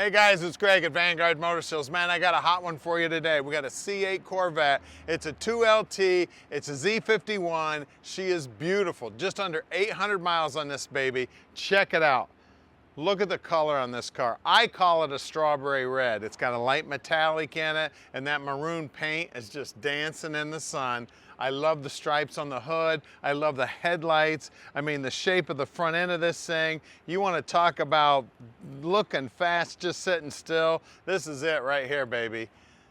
Hey guys, it's Greg at Vanguard Motor Sales. Man, I got a hot one for you today. We got a C8 Corvette. It's a 2LT, it's a Z51. She is beautiful. Just under 800 miles on this baby. Check it out. Look at the color on this car. I call it a strawberry red. It's got a light metallic in it, and that maroon paint is just dancing in the sun. I love the stripes on the hood. I love the headlights. I mean, the shape of the front end of this thing. You want to talk about looking fast, just sitting still. This is it right here, baby.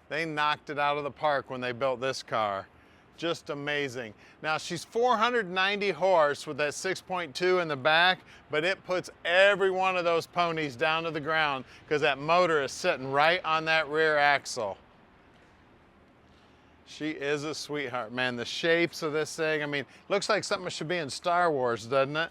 They knocked it out of the park when they built this car. Just amazing. Now, she's 490 horse with that 6.2 in the back, but it puts every one of those ponies down to the ground because that motor is sitting right on that rear axle. She is a sweetheart, man. The shapes of this thing, I mean, looks like something that should be in Star Wars, doesn't it?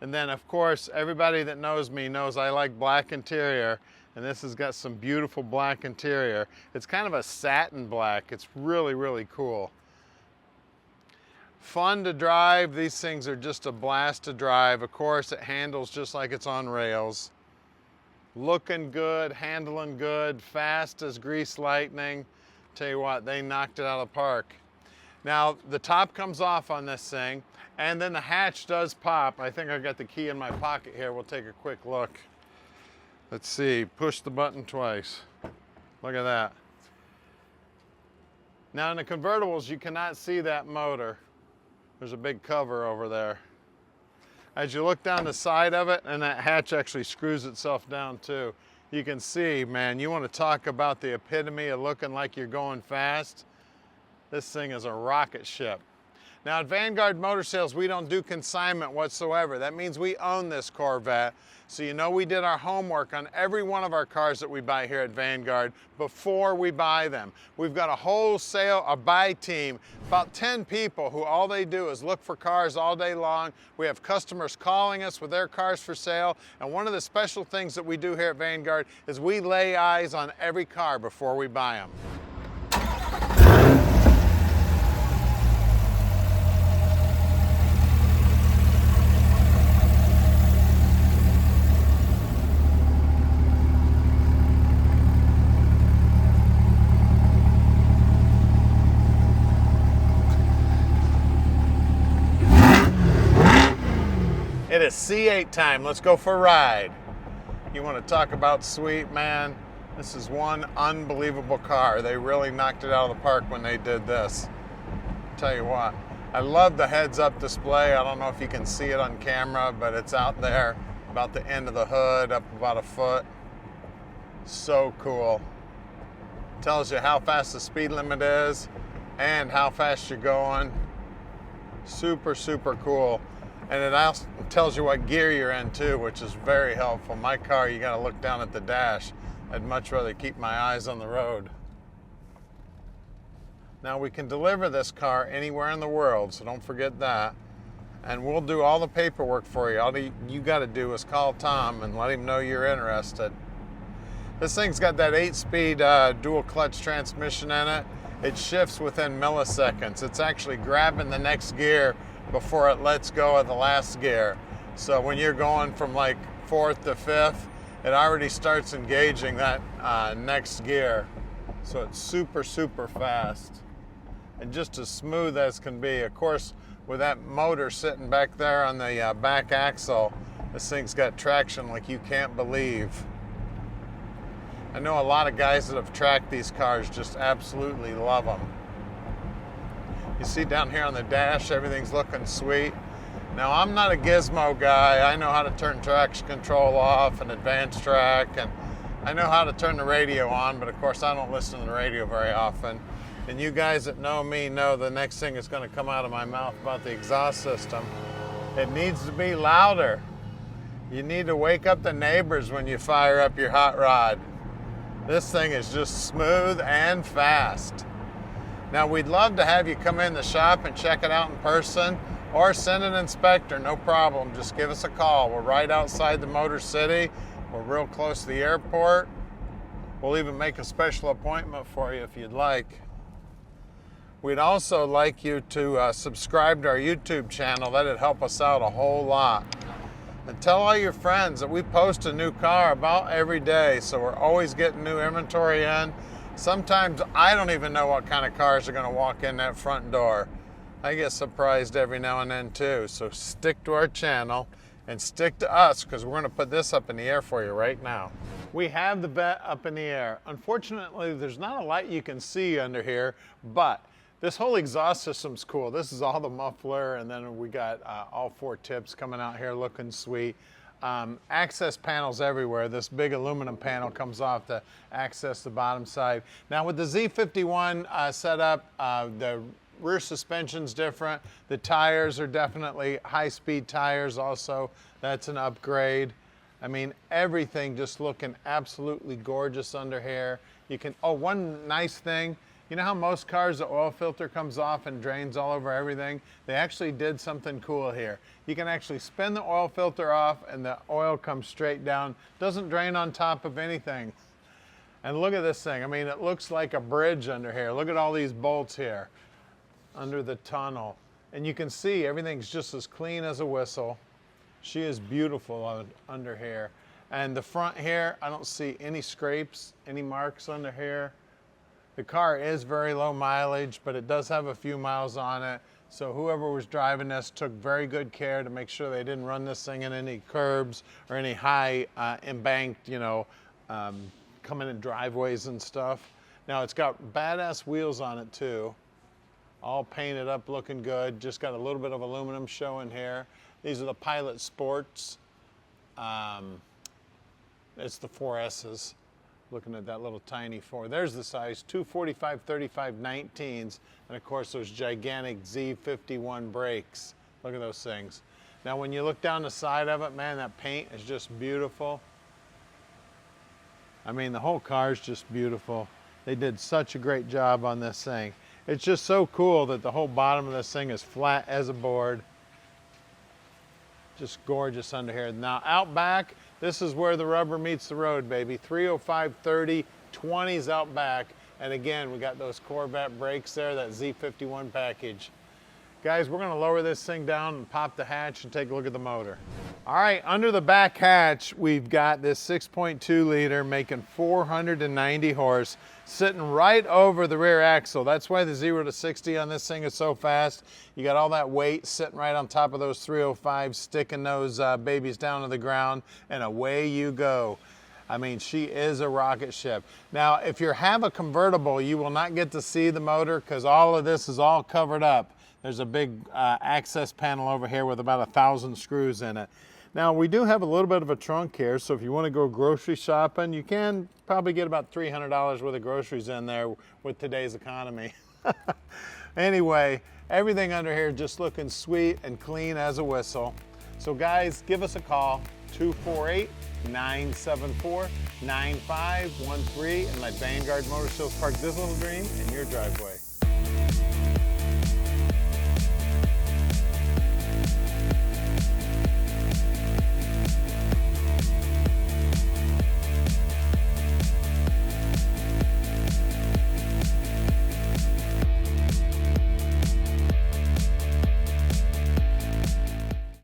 And then, of course, everybody that knows me knows I like black interior, and this has got some beautiful black interior. It's kind of a satin black. It's really, really cool. Fun to drive. These things are just a blast to drive. Of course, it handles just like it's on rails. Looking good, handling good, fast as grease lightning. Tell you what, they knocked it out of the park. Now, the top comes off on this thing, and then the hatch does pop. I think I got the key in my pocket here. We'll take a quick look. Let's see, push the button twice. Look at that. Now, in the convertibles, you cannot see that motor. There's a big cover over there. As you look down the side of it, and that hatch actually screws itself down too. You can see, man, you want to talk about the epitome of looking like you're going fast. This thing is a rocket ship. Now at Vanguard Motor Sales, we don't do consignment whatsoever. That means we own this Corvette. So you know we did our homework on every one of our cars that we buy here at Vanguard before we buy them. We've got a buy team, about 10 people who all they do is look for cars all day long. We have customers calling us with their cars for sale. And one of the special things that we do here at Vanguard is we lay eyes on every car before we buy them. It is C8 time. Let's go for a ride. You want to talk about sweet, man? This is one unbelievable car. They really knocked it out of the park when they did this. Tell you what, I love the heads-up display. I don't know if you can see it on camera, but it's out there about the end of the hood, up about a foot. So cool. Tells you how fast the speed limit is and how fast you're going. Super, super cool. And it also tells you what gear you're in too, which is very helpful. My car, you gotta look down at the dash. I'd much rather keep my eyes on the road. Now we can deliver this car anywhere in the world, so don't forget that. And we'll do all the paperwork for you. All you gotta do is call Tom and let him know you're interested. This thing's got that 8-speed dual clutch transmission in it. It shifts within milliseconds. It's actually grabbing the next gear before it lets go of the last gear. So when you're going from like 4th to 5th, it already starts engaging that next gear. So it's super, super fast and just as smooth as can be. Of course, with that motor sitting back there on the back axle, this thing's got traction like you can't believe. I know a lot of guys that have tracked these cars just absolutely love them. You see down here on the dash, everything's looking sweet. Now, I'm not a gizmo guy. I know how to turn traction control off and advanced track, and I know how to turn the radio on, but of course I don't listen to the radio very often. And you guys that know me know the next thing that's going to come out of my mouth about the exhaust system. It needs to be louder. You need to wake up the neighbors when you fire up your hot rod. This thing is just smooth and fast. Now, we'd love to have you come in the shop and check it out in person, or send an inspector, no problem. Just give us a call. We're right outside the Motor City. We're real close to the airport. We'll even make a special appointment for you if you'd like. We'd also like you to subscribe to our YouTube channel. That'd help us out a whole lot. And tell all your friends that we post a new car about every day, so we're always getting new inventory in. Sometimes I don't even know what kind of cars are going to walk in that front door. I get surprised every now and then too. So stick to our channel and stick to us, because we're going to put this up in the air for you right now. We have the Vette up in the air. Unfortunately, there's not a lot you can see under here, but this whole exhaust system's cool. This is all the muffler, and then we got all 4 tips coming out here looking sweet. Access panels everywhere. This big aluminum panel comes off to access the bottom side. Now with the Z51 setup, the rear suspension's different. The tires are definitely high-speed tires also. That's an upgrade. I mean, everything just looking absolutely gorgeous under here. You can, oh, one nice thing, you know how most cars, the oil filter comes off and drains all over everything? They actually did something cool here. You can actually spin the oil filter off and the oil comes straight down. Doesn't drain on top of anything. And look at this thing. I mean, it looks like a bridge under here. Look at all these bolts here under the tunnel. And you can see everything's just as clean as a whistle. She is beautiful under here. And the front here, I don't see any scrapes, any marks under here. The car is very low mileage, but it does have a few miles on it. So whoever was driving this took very good care to make sure they didn't run this thing in any curbs or any high embanked, you know, coming in driveways and stuff. Now it's got badass wheels on it too. All painted up, looking good. Just got a little bit of aluminum showing here. These are the Pilot Sports. It's the 4S's. Looking at that little tiny 4. There's the size, 245, 35, 19s. And of course those gigantic Z51 brakes. Look at those things. Now when you look down the side of it, man, that paint is just beautiful. I mean, the whole car is just beautiful. They did such a great job on this thing. It's just so cool that the whole bottom of this thing is flat as a board. Just gorgeous under here. Now out back, this is where the rubber meets the road, baby. 305, 30, 20s out back. And again, we got those Corvette brakes there, that Z51 package. Guys, we're gonna lower this thing down and pop the hatch and take a look at the motor. All right, under the back hatch, we've got this 6.2 liter making 490 horse, sitting right over the rear axle. That's why the 0 to 60 on this thing is so fast. You got all that weight sitting right on top of those 305s, sticking those babies down to the ground, and away you go. I mean, she is a rocket ship. Now, if you have a convertible, you will not get to see the motor because all of this is all covered up. There's a big access panel over here with about 1,000 screws in it. Now, we do have a little bit of a trunk here, so if you want to go grocery shopping, you can probably get about $300 worth of groceries in there with today's economy. Anyway, everything under here just looking sweet and clean as a whistle. So guys, give us a call, 248-974-9513, and let Vanguard Motor Sales park this little dream in your driveway.